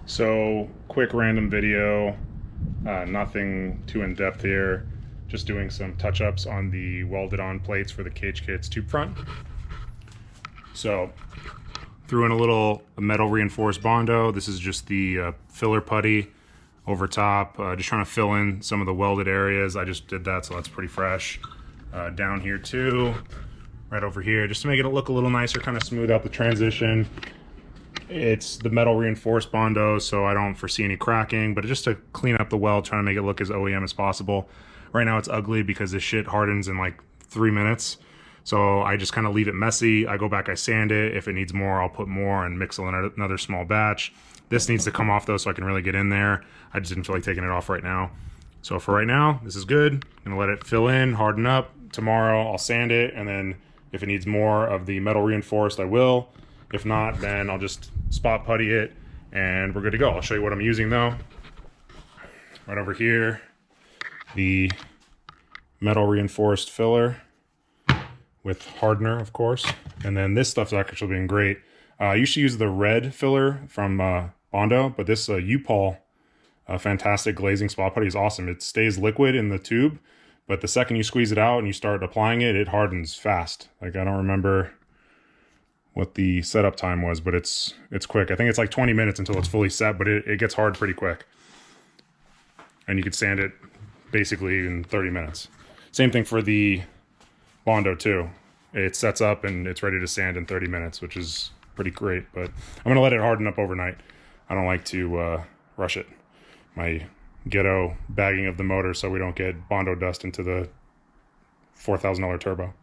So, quick random video, nothing too in-depth here, just doing some touch-ups on the welded on plates for the Cage Kits tube front. So, threw in a little metal reinforced Bondo. This is just the filler putty over top, just trying to fill in some of the welded areas. I just did that, so that's pretty fresh. Down here too, right over here, just to make it look a little nicer, kind of smooth out the transition. It's the metal reinforced Bondo, so I don't foresee any cracking, but just to clean up the weld, trying to make it look as OEM as possible. Right now it's ugly because this shit hardens in like 3 minutes. So I just kind of leave it messy. I go back, I sand it. If it needs more, I'll put more and mix another small batch. This needs to come off though, so I can really get in there. I just didn't feel like taking it off right now. So for right now, this is good. I'm gonna let it fill in, harden up. Tomorrow I'll sand it, and then if it needs more of the metal reinforced, I will. If not, then I'll just spot putty it and we're good to go. I'll show you what I'm using though. Right over here, the metal reinforced filler with hardener, of course. And then this stuff's actually been great. I used to use the red filler from Bondo, but this U-Paul fantastic glazing spot putty is awesome. It stays liquid in the tube, but the second you squeeze it out and you start applying it, it hardens fast. Like, I don't remember what the setup time was, but it's quick. I think it's like 20 minutes until it's fully set, but it gets hard pretty quick. And you could sand it basically in 30 minutes. Same thing for the Bondo too. It sets up and it's ready to sand in 30 minutes, which is pretty great, but I'm gonna let it harden up overnight. I don't like to rush it. My ghetto bagging of the motor so we don't get Bondo dust into the $4,000 turbo.